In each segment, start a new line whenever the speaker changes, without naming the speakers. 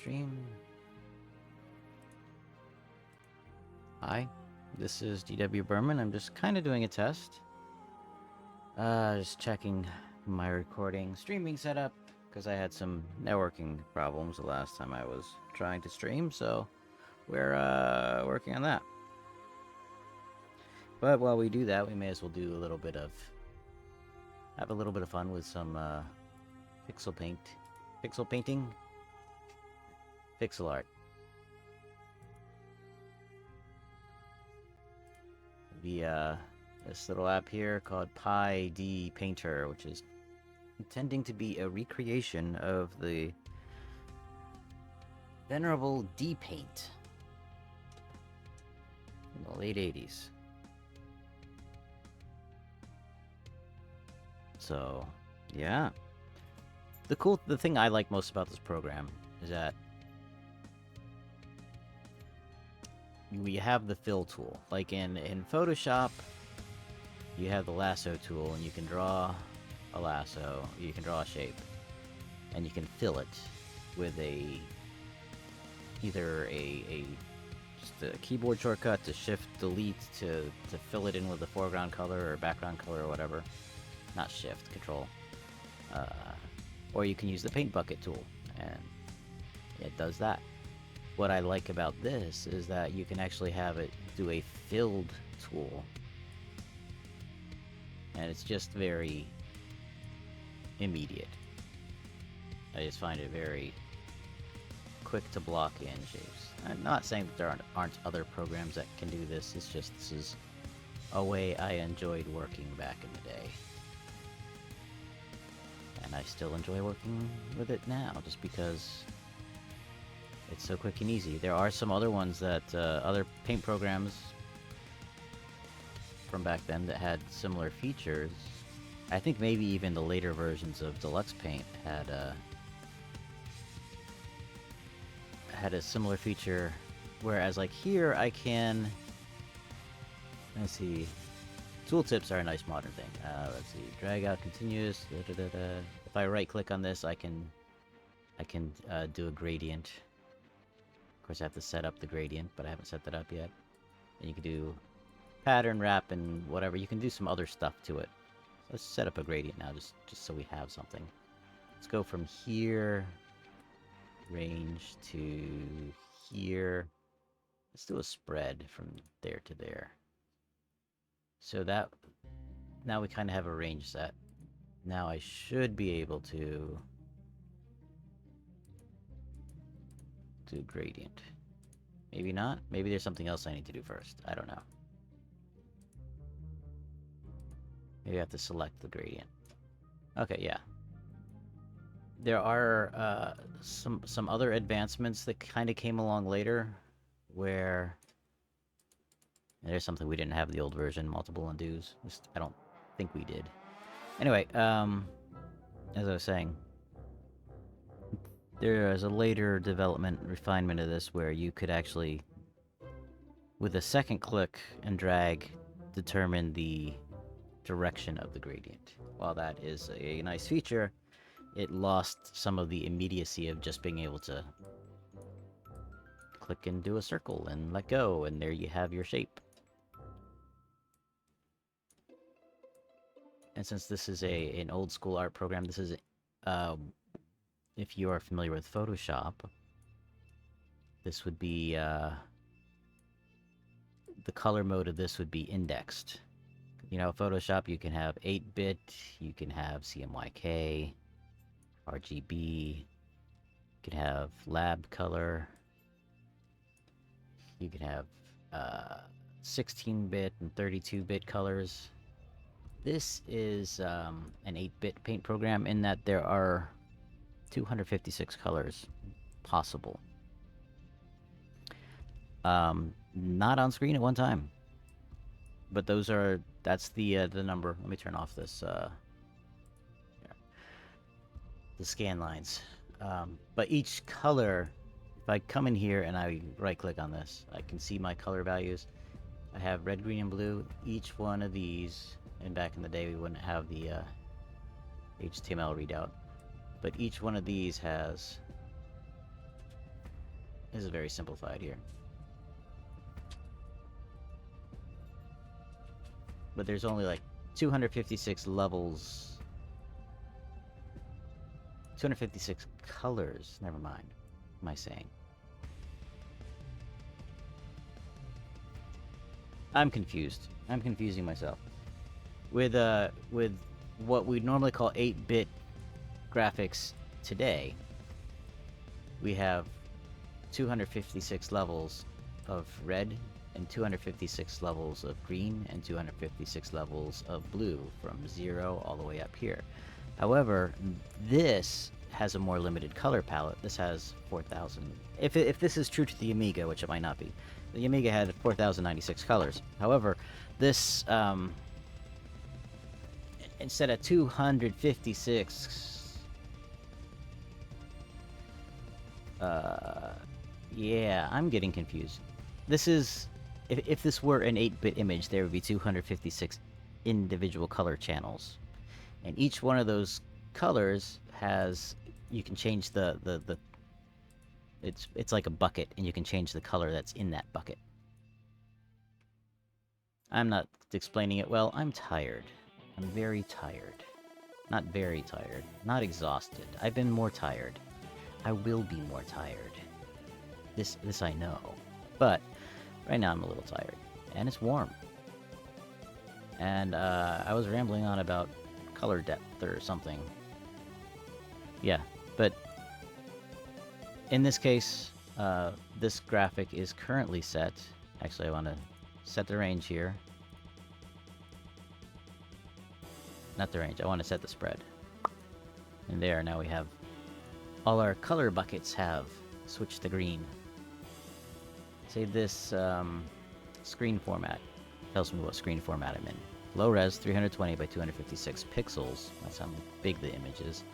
stream. Hi, this is DW Berman. I'm just kind of doing a test. Just checking my recording streaming setup because I had some networking problems the last time I was trying to stream, so we're working on that. But while we do that, we may as well do a little bit of have a little bit of fun with some pixel painting, pixel art. This little app here called PyDPainter, which is intending to be a recreation of the venerable D-Paint in the late 80s. So, yeah. The thing I like most about this program is that we have the fill tool. Like in Photoshop, you have the lasso tool, and you can draw a lasso, you can draw a shape, and you can fill it with either just a keyboard shortcut to shift delete to fill it in with the foreground color or background color or whatever. Not shift, control. Or you can use the paint bucket tool, and it does that. What I like about this is that you can actually have it do a filled tool. And it's just very immediate. I just find it very quick to block in shapes. I'm not saying that there aren't other programs that can do this, it's just this is a way I enjoyed working back in the day. And I still enjoy working with it now, just because it's so quick and easy. There are some other ones that, other paint programs from back then that had similar features. I think maybe even the later versions of Deluxe Paint had a similar feature, whereas like here I can, let's see, tooltips are a nice modern thing. Let's see, drag out continuous. If I right click on this, I can do a gradient. Of course, I have to set up the gradient, but I haven't set that up yet. And you can do pattern wrap and whatever. You can do some other stuff to it. Let's set up a gradient now, just so we have something. Let's go from here, range to here. Let's do a spread from there to there. So that, now we kind of have a range set. Now I should be able to do gradient. Maybe not. Maybe there's something else I need to do first. I don't know. Maybe I have to select the gradient. Okay, yeah. There are some other advancements that kind of came along later, where there's something we didn't have in the old version, multiple undos. I don't think we did. Anyway, as I was saying, there is a later development refinement of this where you could actually, with a second click and drag, determine the direction of the gradient. While that is a nice feature, it lost some of the immediacy of just being able to click and do a circle and let go, and there you have your shape. And since this is an old school art program, this is, if you are familiar with Photoshop, this would be, the color mode of this would be indexed. You know, Photoshop, you can have 8-bit, you can have CMYK, RGB, you can have lab color, you can have 16-bit and 32-bit colors. This is an 8-bit paint program in that there are 256 colors possible. Not on screen at one time. But that's the number. Let me turn off this, the scan lines. But each color, if I come in here and I right click on this, I can see my color values. I have red, green, and blue. Each one of these, and back in the day we wouldn't have the HTML readout, but each one of these has This is very simplified here. But there's only like 256 levels. 256 colors. Never mind. What am I saying? I'm confused. I'm confusing myself. With what we normally call 8-bit graphics today, we have 256 levels of red and 256 levels of green and 256 levels of blue from 0 all the way up here. However, this has a more limited color palette. This has 4,000. If this is true to the Amiga, which it might not be, the Amiga had 4,096 colors. However, this instead of 256, yeah, I'm getting confused. This is, if this were an 8-bit image, there would be 256 individual color channels, and each one of those colors has, you can change it's like a bucket, and you can change the color that's in that bucket. I'm not explaining it well. I'm tired. I'm very tired. Not very tired. Not exhausted. I've been more tired. I will be more tired. This I know. But right now I'm a little tired. And it's warm. And I was rambling on about color depth or something. Yeah, but in this case, this graphic is currently set. Actually, I want to set the range here. Not the range, I want to set the spread. And there, now we have all our color buckets have switched to green. Say this screen format tells me what screen format I'm in. Low res, 320 by 256 pixels. That's how big the image is.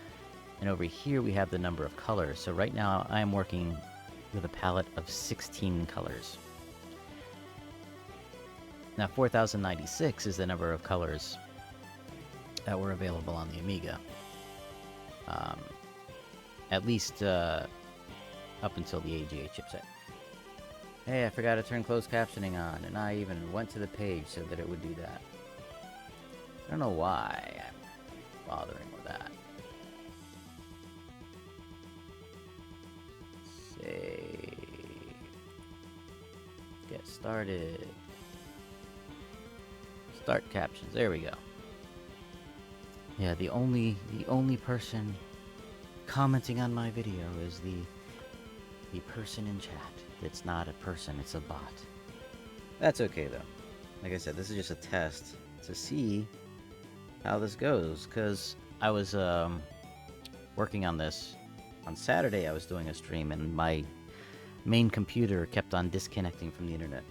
And over here we have the number of colors. So right now I am working with a palette of 16 colors. Now 4096 is the number of colors that were available on the Amiga. At least up until the AGA chipset. Hey, I forgot to turn closed captioning on, and I even went to the page so that it would do that. I don't know why I'm bothering with that. Save. Get started. Start captions. There we go. Yeah, the only person commenting on my video is the person in chat. It's not a person, it's a bot. That's okay though. Like I said, this is just a test to see how this goes, because I was working on this on Saturday. I was doing a stream and my main computer kept on disconnecting from the internet,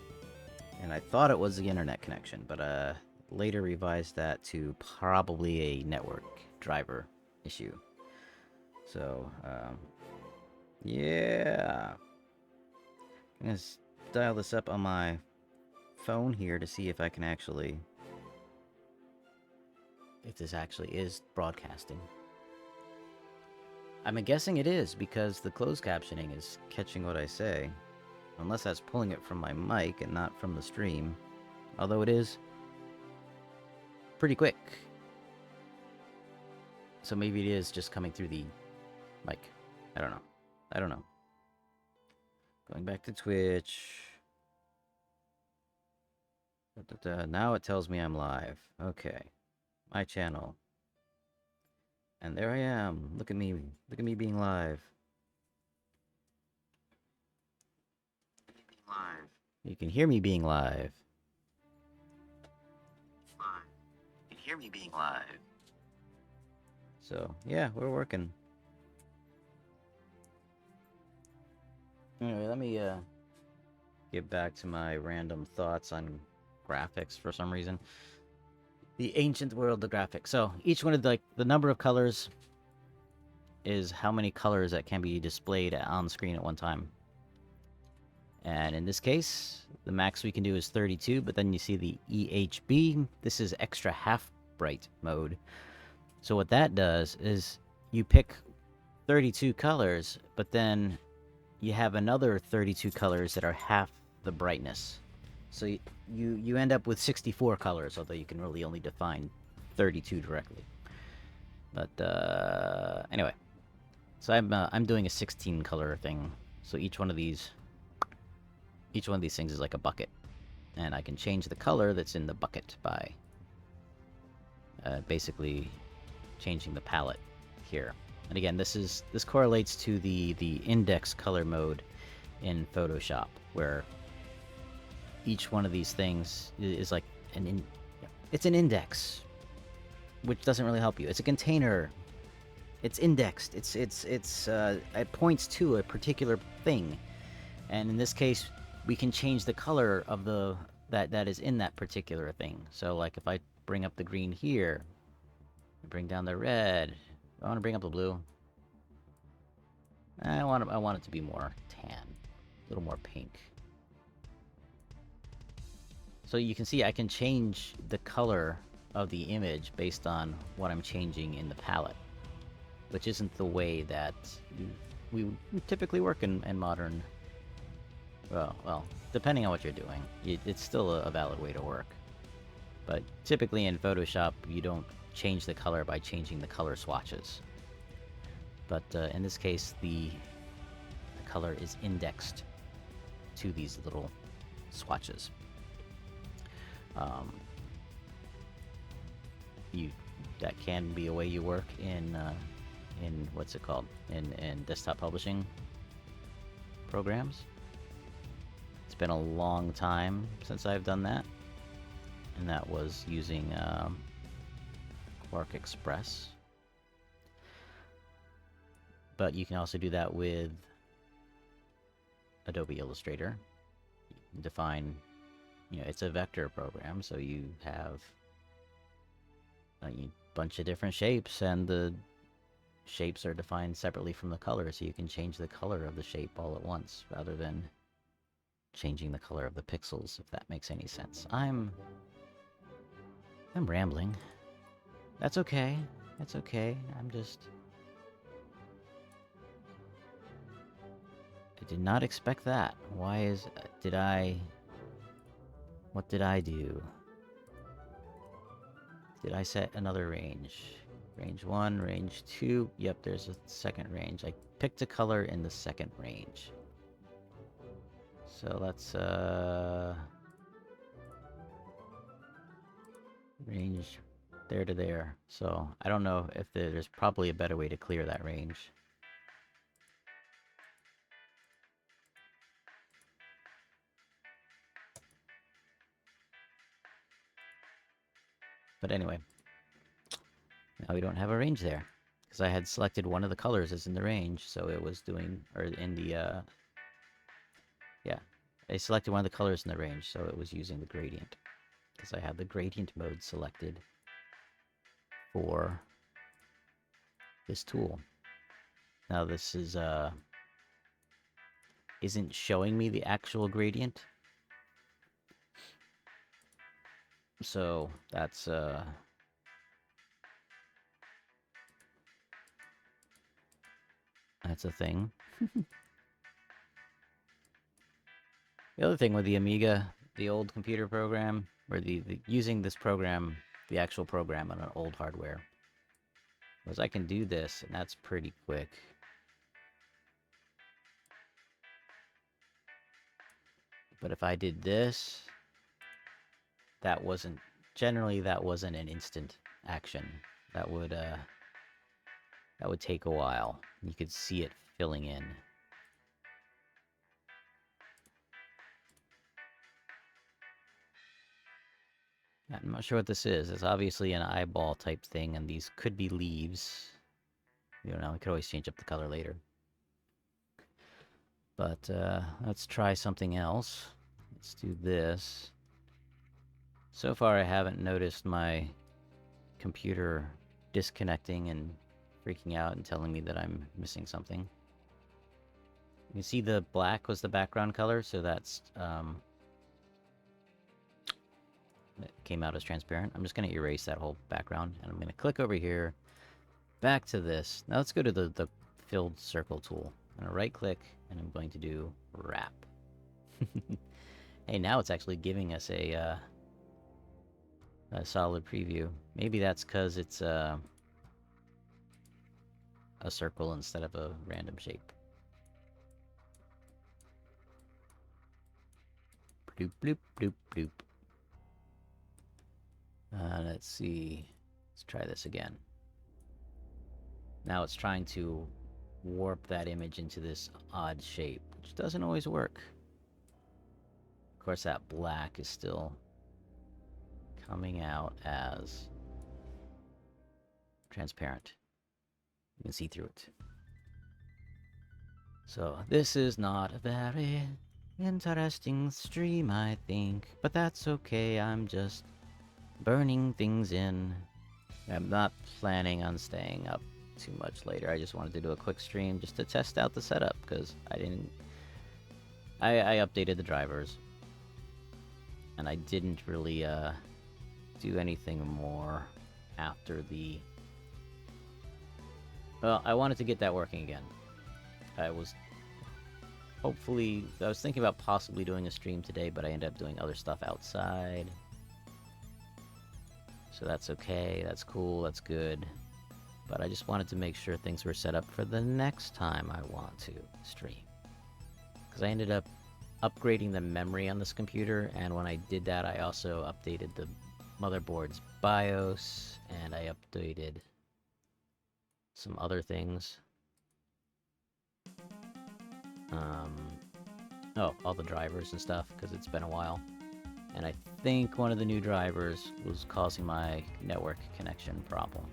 and I thought it was the internet connection, but later revised that to probably a network driver issue. So yeah, I'm gonna dial this up on my phone here to see if I can actually, if this actually is broadcasting. I'm guessing it is, because the closed captioning is catching what I say. Unless that's pulling it from my mic and not from the stream. Although it is pretty quick. So maybe it is just coming through the mic. I don't know. I don't know. Going back to Twitch. Now it tells me I'm live. Okay. My channel. And there I am. Look at me. Look at me being live. Live. You can hear me being live. You can hear me being live. So, yeah, we're working. Anyway, let me get back to my random thoughts on graphics for some reason. The ancient world of graphics. So each one of the number of colors is how many colors that can be displayed on screen at one time. And in this case, the max we can do is 32, but then you see the EHB. This is extra half bright mode. So what that does is you pick 32 colors, but then you have another 32 colors that are half the brightness. So you end up with 64 colors, although you can really only define 32 directly. But anyway, so I'm doing a 16 color thing. So each one of these things is like a bucket, and I can change the color that's in the bucket by basically changing the palette here. And again, this correlates to the index color mode in Photoshop, where each one of these things is like it's an index, which doesn't really help you. It's a container. It's indexed. It points to a particular thing, and in this case, we can change the color of that is in that particular thing. So, like, if I bring up the green here, bring down the red. I want to bring up the blue. I want it to be more tan, a little more pink. So you can see I can change the color of the image based on what I'm changing in the palette, which isn't the way that we typically work in modern. Well, depending on what you're doing, it's still a valid way to work. But typically in Photoshop, you don't change the color by changing the color swatches. But in this case, the color is indexed to these little swatches. That can be a way you work in what's it called, in desktop publishing programs. It's been a long time since I've done that, and that was using Quark Express. But you can also do that with Adobe Illustrator. You can define, it's a vector program, so you have a bunch of different shapes, and the shapes are defined separately from the color, so you can change the color of the shape all at once, rather than changing the color of the pixels, if that makes any sense. I'm rambling. That's okay. That's okay. I did not expect that. What did I do? Did I set another range? Range 1, range 2. Yep, there's a second range. I picked a color in the second range. So let's range there to there. So I don't know if there's probably a better way to clear that range. But anyway, now we don't have a range there, because I had selected one of the colors as in the range, so it was doing, or in the, yeah, I selected one of the colors in the range, so it was using the gradient, because I had the gradient mode selected for this tool. Now this is, isn't showing me the actual gradient, so that's a thing. The other thing with the Amiga, the old computer program, or using this program, the actual program on an old hardware, was I can do this, and that's pretty quick. But if I did this, generally that wasn't an instant action. That would take a while. You could see it filling in. I'm not sure what this is. It's obviously an eyeball type thing, and these could be leaves. We could always change up the color later. But let's try something else. Let's do this. So far I haven't noticed my computer disconnecting and freaking out and telling me that I'm missing something. You can see the black was the background color, so that's that came out as transparent. I'm just going to erase that whole background, and I'm going to click over here, back to this. Now let's go to the filled circle tool. I'm gonna right click and I'm going to do wrap. Hey, now it's actually giving us a solid preview. Maybe that's because it's a circle instead of a random shape. Bloop, bloop, bloop, bloop. Let's see. Let's try this again. Now it's trying to warp that image into this odd shape, which doesn't always work. Of course, that black is still coming out as transparent. You can see through it. So this is not a very interesting stream, I think, but that's okay. I'm just burning things in. I'm not planning on staying up too much later. I just wanted to do a quick stream just to test out the setup, because I updated the drivers, and I didn't really do anything more after the... Well, I wanted to get that working again. I was thinking about possibly doing a stream today, but I ended up doing other stuff outside. So that's okay, that's cool, that's good. But I just wanted to make sure things were set up for the next time I want to stream. Because I ended up upgrading the memory on this computer, and when I did that, I also updated the motherboard's BIOS, and I updated some other things. Oh, all the drivers and stuff, because it's been a while. And I think one of the new drivers was causing my network connection problem.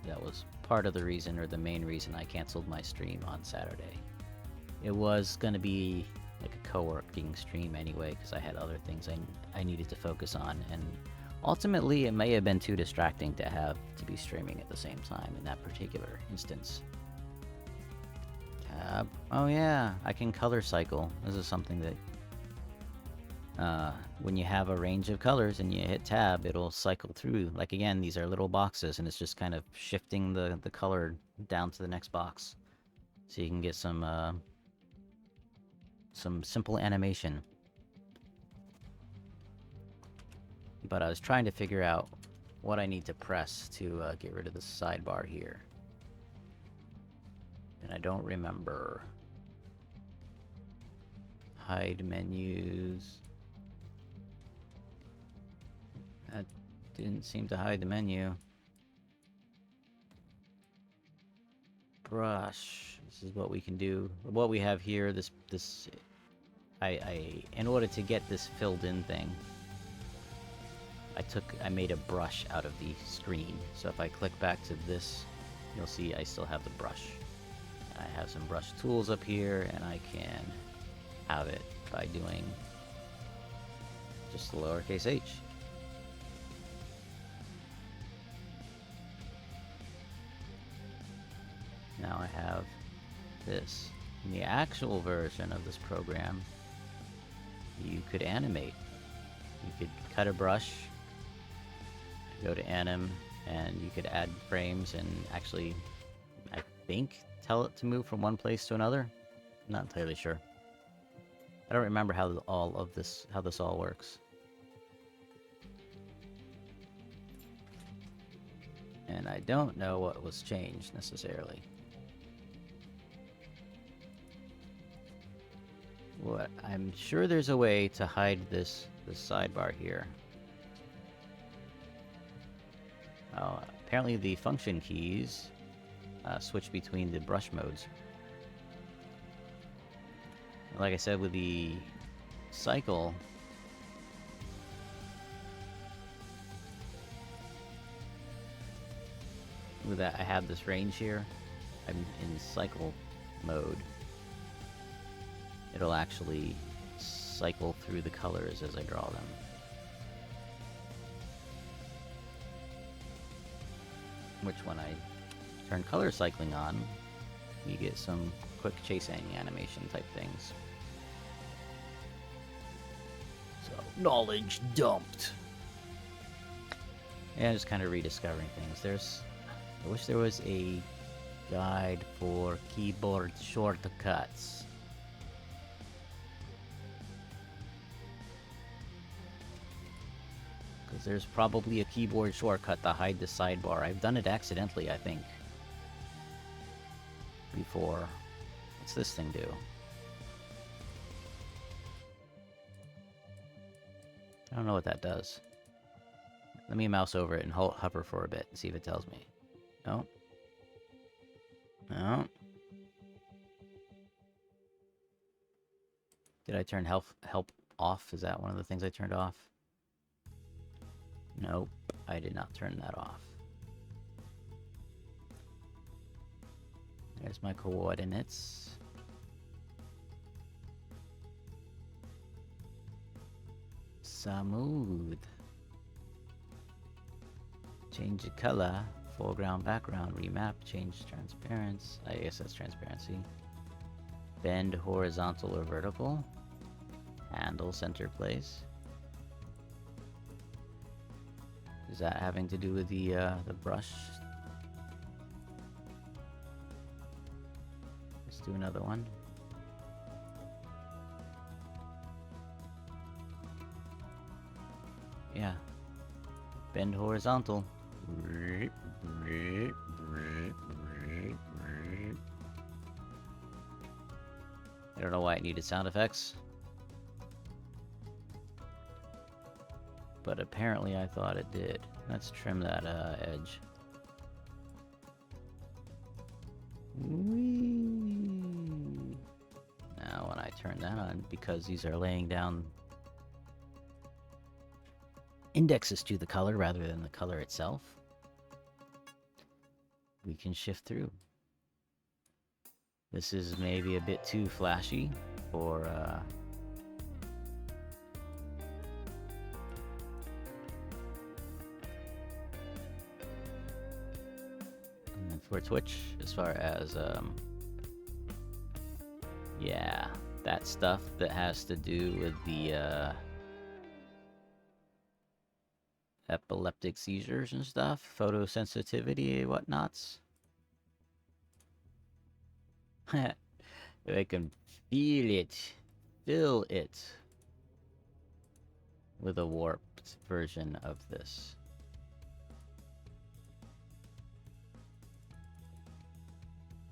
That was part of the reason, or the main reason, I canceled my stream on Saturday. It was going to be like a co-working stream anyway, because I had other things I needed to focus on, and ultimately it may have been too distracting to have to be streaming at the same time in that particular instance. Tab. Oh yeah, I can color cycle. This is something that when you have a range of colors and you hit tab, it'll cycle through. Like, again, these are little boxes, and it's just kind of shifting the color down to the next box. So you can get some simple animation. But I was trying to figure out what I need to press to get rid of the sidebar here. And I don't remember. Hide menus. That didn't seem to hide the menu. Brush. This is what we can do. What we have here, in order to get this filled in thing, I made a brush out of the screen. So if I click back to this, you'll see I still have the brush. I have some brush tools up here, and I can have it by doing just the lowercase h. Now I have this. In the actual version of this program, you could animate. You could cut a brush, go to anim, and you could add frames and actually, I think, tell it to move from one place to another. I'm not entirely sure. I don't remember how this all works. And I don't know what was changed necessarily. What I'm sure there's a way to hide this sidebar here. Apparently the function keys switch between the brush modes. Like I said, with the cycle, with that I have this range here. I'm in cycle mode. It'll actually cycle through the colors as I draw them. Which, when I turn color cycling on, you get some quick chasing animation type things. So, knowledge dumped. Yeah, just kind of rediscovering things. I wish there was a Guide for keyboard shortcuts. Because there's probably a keyboard shortcut to hide the sidebar. I've done it accidentally, I think. Before. What's this thing do? I don't know what that does. Let me mouse over it and hover for a bit and see if it tells me. No. No. Did I turn help off? Is that one of the things I turned off? Nope, I did not turn that off. There's my coordinates. Smooth. Change the color. Foreground, background, remap, change transparency. I guess that's transparency. Bend horizontal or vertical. Handle center place. Is that having to do with the brush? Let's do another one. Yeah. Bend horizontal. I don't know why it needed sound effects. But apparently I thought it did. Let's trim that edge. Whee! Now when I turn that on, because these are laying down indexes to the color rather than the color itself, we can shift through. This is maybe a bit too flashy for Twitch, as far as yeah, that stuff that has to do with the epileptic seizures and stuff, photosensitivity, whatnots. I can feel it with a warped version of this.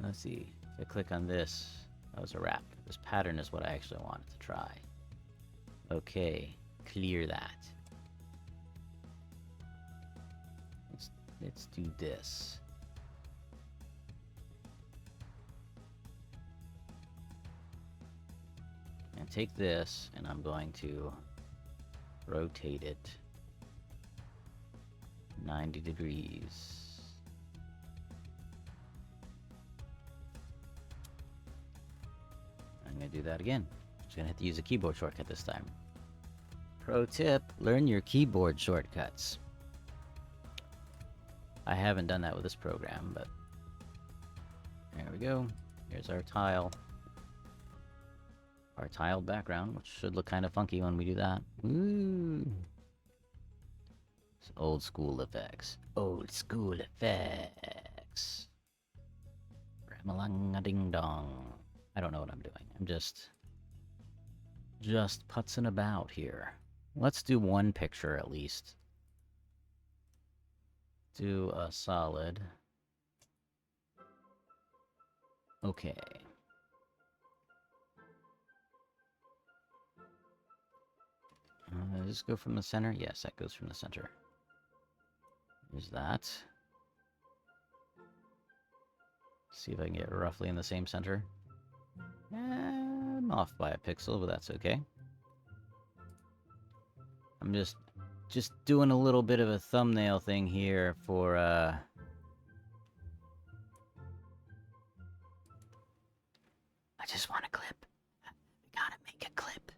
Let's see, if I click on this, that was a wrap. This pattern is what I actually wanted to try. Okay, clear that. Let's do this. And take this, and I'm going to rotate it 90 degrees. I'm going to do that again. Just going to have to use a keyboard shortcut this time. Pro tip, learn your keyboard shortcuts. I haven't done that with this program, but there we go. Here's our tile. Our tiled background, which should look kind of funky when we do that. Ooh. It's old school effects. Old school effects. Ram-a-lang-a-ding-dong. I don't know what I'm doing. I'm just putzing about here. Let's do one picture at least. Do a solid. Okay. Does this go from the center? Yes, that goes from the center. There's that. See if I can get roughly in the same center. I'm off by a pixel, but that's okay. I'm just doing a little bit of a thumbnail thing here for I just want a clip. We gotta make a clip.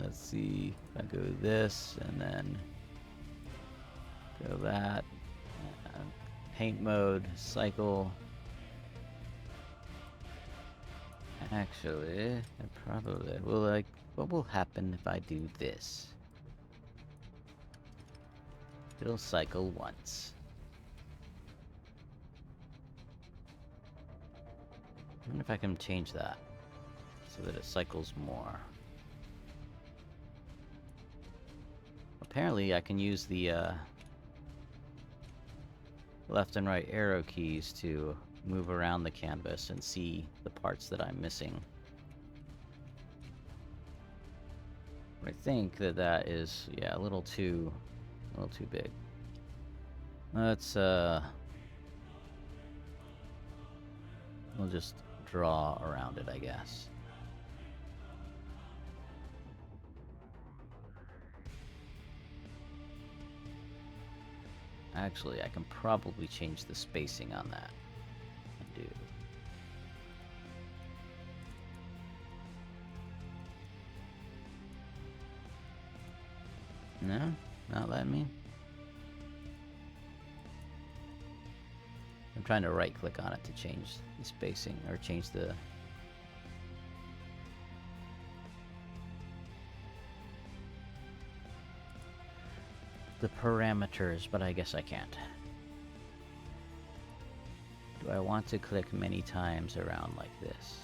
Let's see. If I go this and then go that. Paint mode, cycle. Actually, I probably will like what will happen if I do this? It'll cycle once. I wonder if I can change that so that it cycles more. Apparently I can use the left and right arrow keys to move around the canvas and see the parts that I'm missing. I think that is, yeah, a little too big. Let's we'll just draw around it, I guess. Actually, I can probably change the spacing on that. I do. No? Not letting me? I'm trying to right-click on it to change the spacing, or change the... the parameters, but I guess I can't. Do I want to click many times around like this?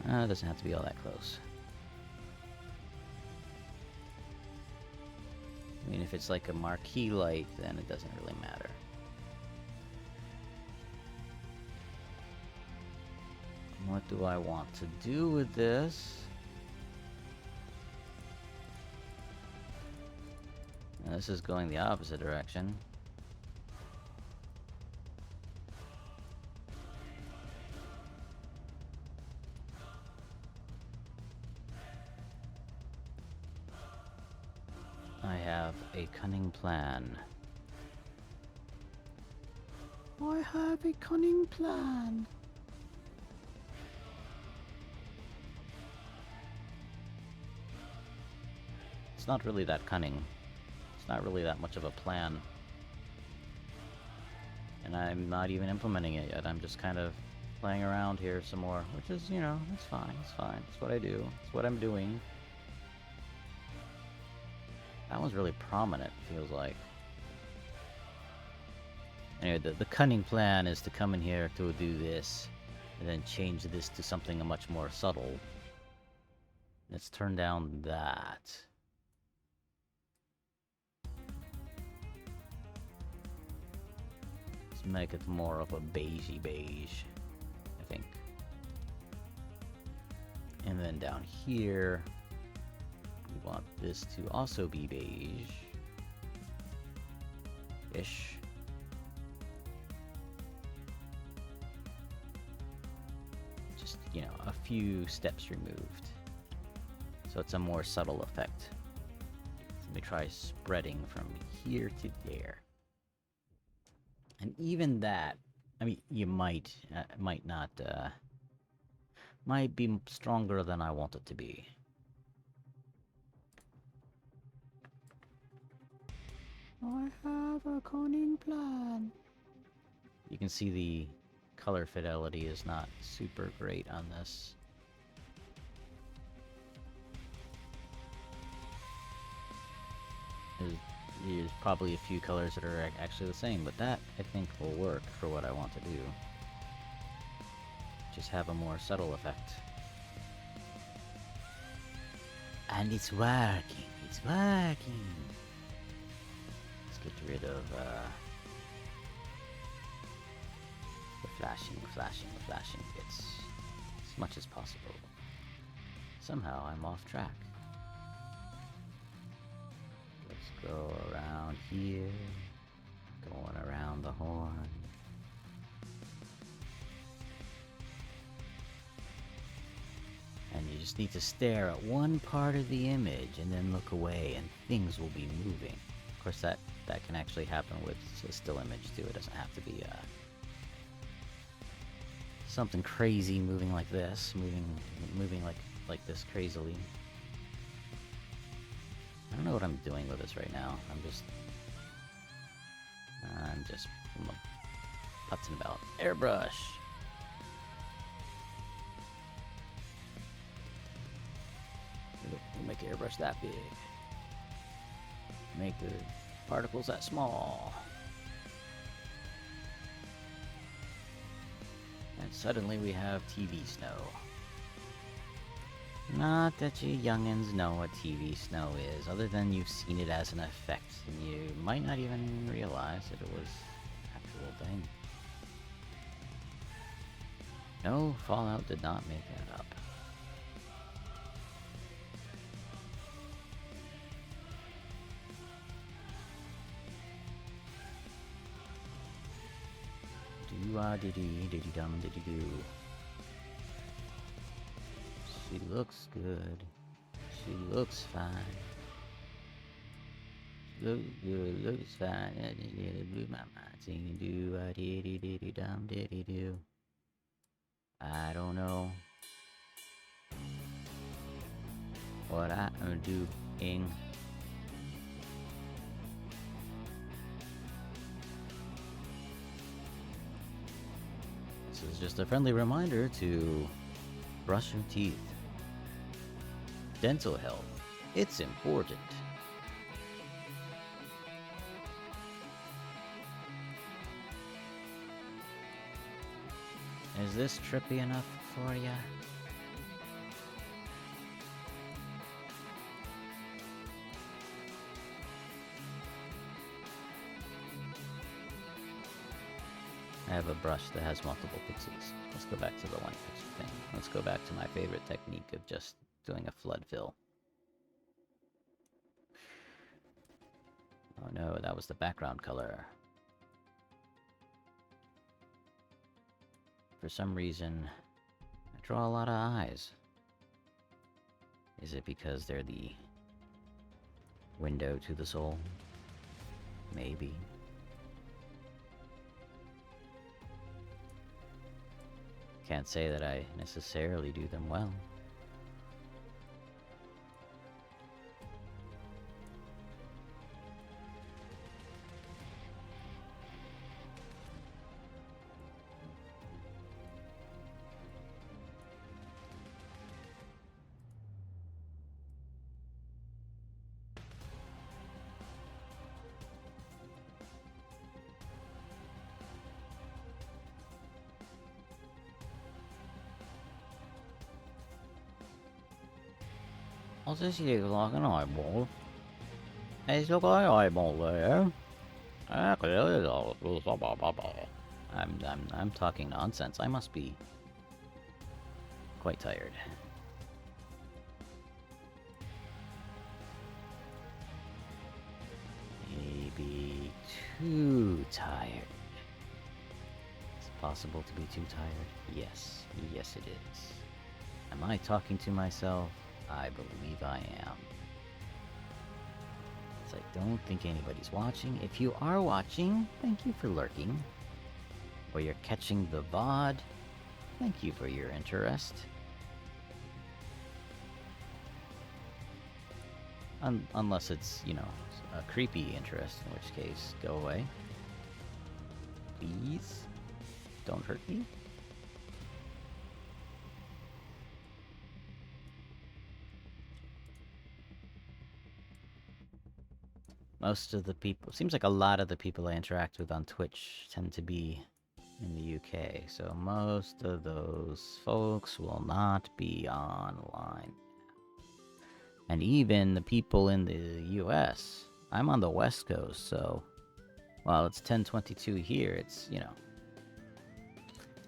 It doesn't have to be all that close. I mean, if it's like a marquee light, then it doesn't really matter. What do I want to do with this? Now, this is going the opposite direction. I have a cunning plan. I have a cunning plan. It's not really that cunning. It's not really that much of a plan. And I'm not even implementing it yet. I'm just kind of playing around here some more, which is, you know, it's fine, it's fine. It's what I do. It's what I'm doing. That one's really prominent, feels like. Anyway, the cunning plan is to come in here to do this, and then change this to something much more subtle. Let's turn down that. Let's make it more of a beigey beige, I think. And then down here, we want this to also be beige-ish. Just, you know, a few steps removed. So it's a more subtle effect. So let me try spreading from here to there. And even that, I mean, you might not, might be stronger than I want it to be. I have a cunning plan. You can see the color fidelity is not super great on this. There's probably a few colors that are actually the same, but that, I think, will work for what I want to do. Just have a more subtle effect. And it's working! It's working! Let's get rid of, the flashing bits as much as possible. Somehow I'm off track. Let's go around here, going around the horn. And you just need to stare at one part of the image and then look away and things will be moving. Of course that can actually happen with a still image too. It doesn't have to be something crazy moving like this, moving like this crazily. I don't know what I'm doing with this right now. I'm just putzing about. Airbrush. make the airbrush that big. Make the particles that small. And suddenly we have TV snow. Not that you youngins know what TV snow is, other than you've seen it as an effect, and you might not even realize that it was an actual thing. No, Fallout did not make that up. Diddy-dum, diddy-doo. She looks good. She looks fine. Looks good, looks fine. It blew my mind. Singing diddy-dum, diddy-doo. I don't know what I'm doing. This is just a friendly reminder to brush your teeth. Dental health, it's important. Is this trippy enough for ya? I have a brush that has multiple pixels. Let's go back to the one pixel thing. Let's go back to my favorite technique of just doing a flood fill. Oh no, that was the background color. For some reason, I draw a lot of eyes. Is it because they're the window to the soul? Maybe. Can't say that I necessarily do them well. What's this here like an eyeball? It's like an eyeball there. I'm talking nonsense. I must be quite tired. Maybe too tired. Is it possible to be too tired? Yes. Yes it is. Am I talking to myself? I believe I am. It's like, don't think anybody's watching. If you are watching, thank you for lurking. Or you're catching the VOD, thank you for your interest. Unless it's, you know, a creepy interest, in which case, go away. Please, don't hurt me. Most of the people, seems like a lot of the people I interact with on Twitch tend to be in the UK, so most of those folks will not be online. And even the people in the US, I'm on the West Coast, so while it's 10:22 here, it's, you know,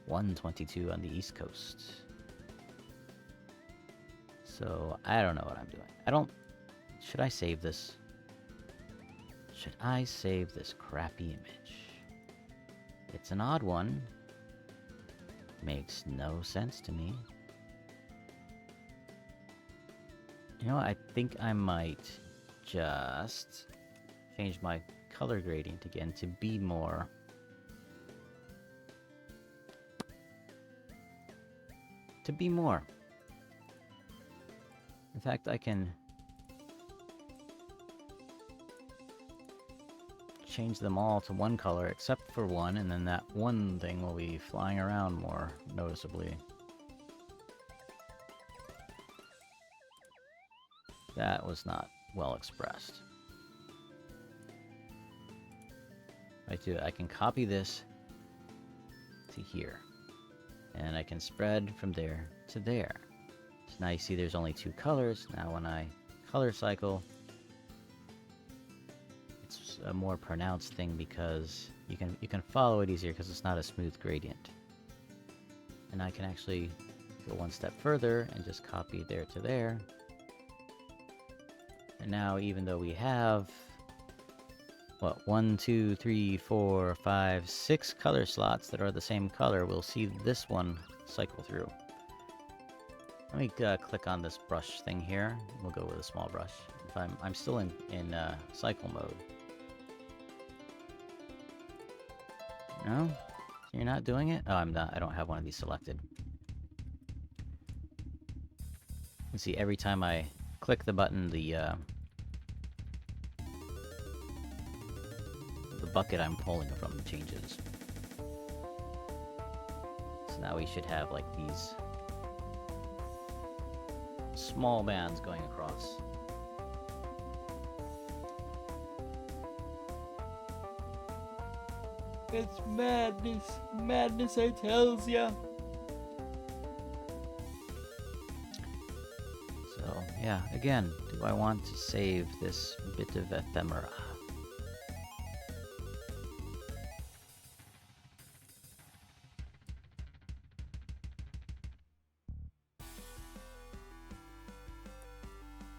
1:22 on the East Coast. So I don't know what I'm doing. Should I save this? Should I save this crappy image? It's an odd one. Makes no sense to me. You know what? I think I might just change my color gradient again to be more... In fact, I can change them all to one color except for one, and then that one thing will be flying around more noticeably. That was not well expressed. I can copy this to here. And I can spread from there to there. So now you see there's only 2 colors. Now when I color cycle, it's a more pronounced thing because you can follow it easier because it's not a smooth gradient. And I can actually go one step further and just copy there to there. And now even though we have, what, 1, 2, 3, 4, 5, 6 color slots that are the same color, we'll see this one cycle through. Let me click on this brush thing here. We'll go with a small brush. If I'm still in cycle mode. No? You're not doing it? Oh, I'm not. I don't have one of these selected. You see, every time I click the button, the bucket I'm pulling from changes. So now we should have like these small bands going across. It's madness. Madness, I tells ya. So, yeah, again, do I want to save this bit of ephemera?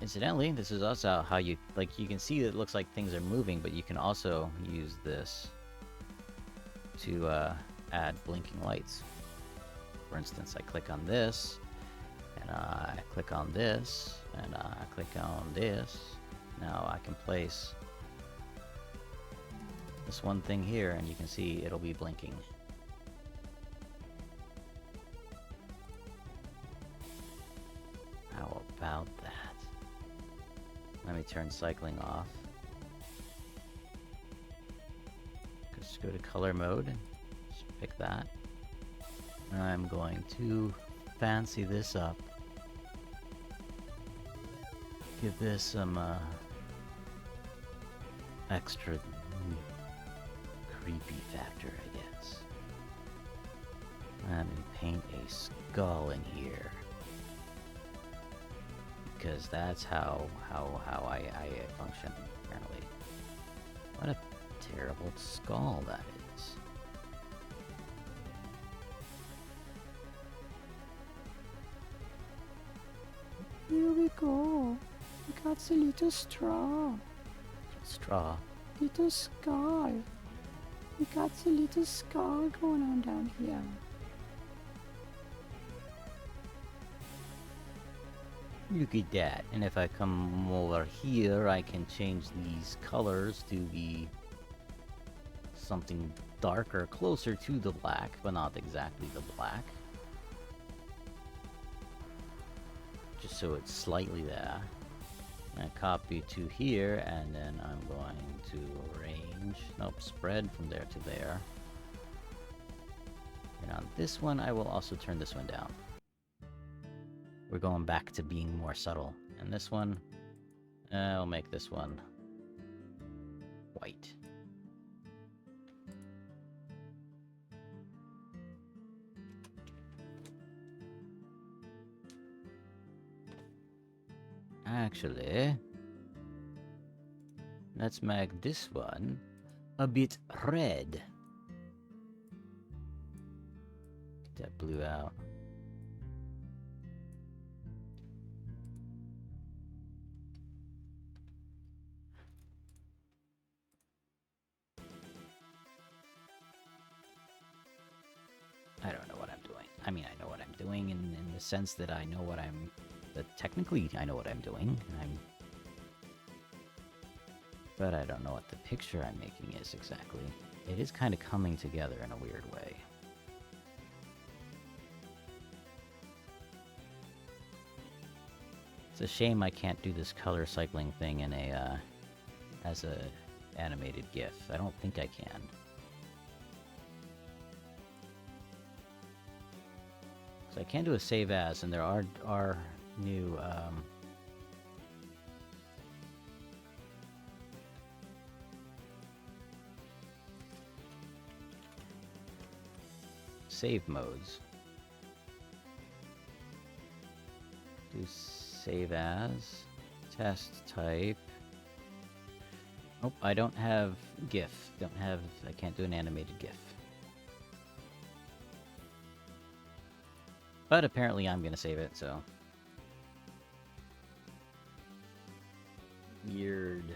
Incidentally, this is also how you can see that it looks like things are moving, but you can also use this to add blinking lights. For instance, I click on this, and I click on this, and I click on this. Now I can place this one thing here, and you can see it'll be blinking. How about that? Let me turn cycling off. Just go to color mode. Just pick that. I'm going to fancy this up. Give this some extra creepy factor, I guess. Let me paint a skull in here. Because that's how I function, apparently. What a terrible skull that is.
Here we go. We got the little straw.
Straw.
Little skull. We got the little skull going on down here.
Look at that. And if I come over here, I can change these colors to be something darker, closer to the black, but not exactly the black. Just so it's slightly there. And I copy to here, and then I'm going to arrange, spread from there to there. And on this one, I will also turn this one down. We're going back to being more subtle. And this one, I'll make this one white. Actually, let's make this one a bit red. Get that blue out. I don't know what I'm doing. I mean, I know what I'm doing in the sense that I know what I'm... that technically I know what I'm doing. But I don't know what the picture I'm making is exactly. It is kind of coming together in a weird way. It's a shame I can't do this color cycling thing in a, as a animated GIF. I don't think I can. So I can do a save as, and there are new save modes. Do save as, test type. Nope, I don't have GIF. I can't do an animated GIF. But apparently I'm gonna save it, so. Weird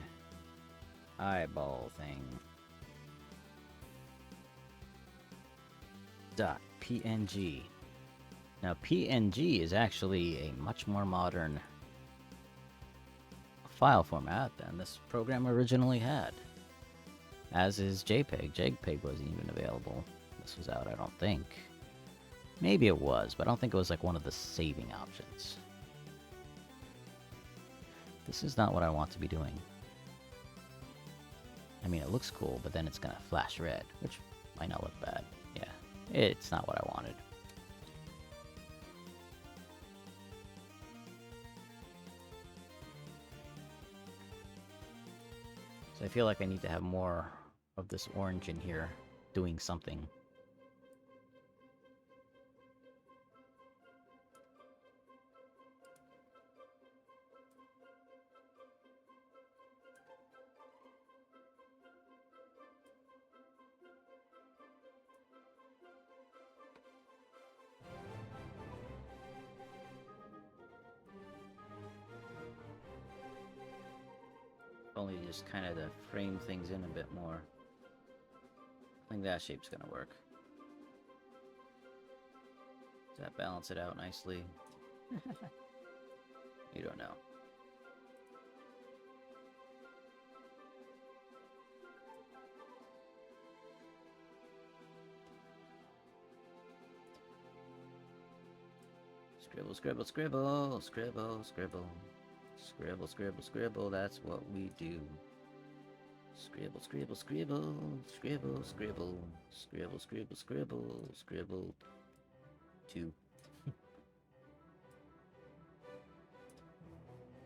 eyeball thing. .png. Now PNG is actually a much more modern file format than this program originally had. As is JPEG. JPEG wasn't even available. This was out, I don't think. Maybe it was, but I don't think it was like one of the saving options. This is not what I want to be doing. I mean, it looks cool, but then it's gonna flash red, which might not look bad. Yeah, it's not what I wanted. So I feel like I need to have more of this orange in here doing something. Only just kind of to frame things in a bit more. I think that shape's gonna work. Does that balance it out nicely? You don't know. Scribble, scribble, scribble, scribble, scribble. Scribble, scribble, scribble, that's what we do. Scribble, scribble, scribble, scribble, scribble, scribble, scribble, scribble, scribble. 2.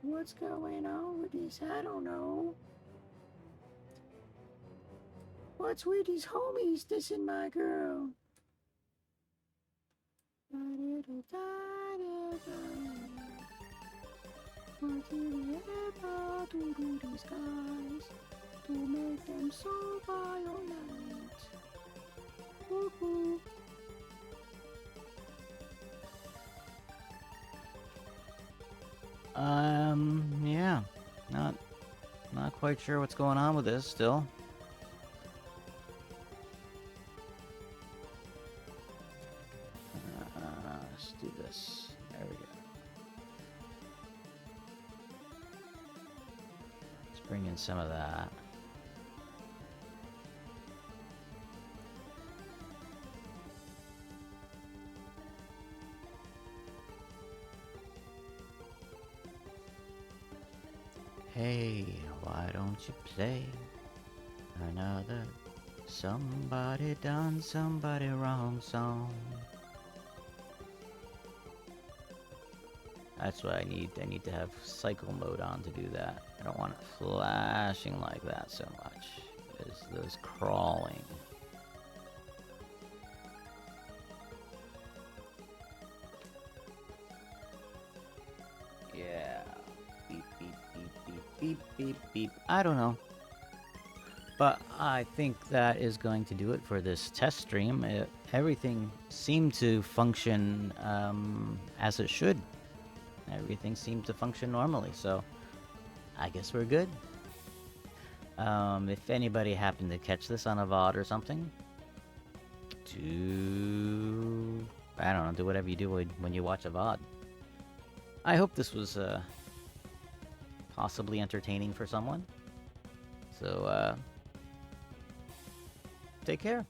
What's going on with this? I don't know. What's with these homies dissing my girl? What did we ever do to these guys to make them so violent? Woohoo!
Yeah. Not quite sure what's going on with this still. Let's do this. There we go. Let's bring in some of that. Hey, why don't you play another somebody done somebody wrong song? That's what I need. I need to have cycle mode on to do that. I don't want it flashing like that so much. There's crawling. Yeah. Beep, beep, beep, beep, beep, beep, beep. I don't know. But I think that is going to do it for this test stream. Everything seemed to function as it should. Everything seemed to function normally, so I guess we're good. If anybody happened to catch this on a VOD or something, I don't know, do whatever you do when you watch a VOD. I hope this was possibly entertaining for someone. So, take care.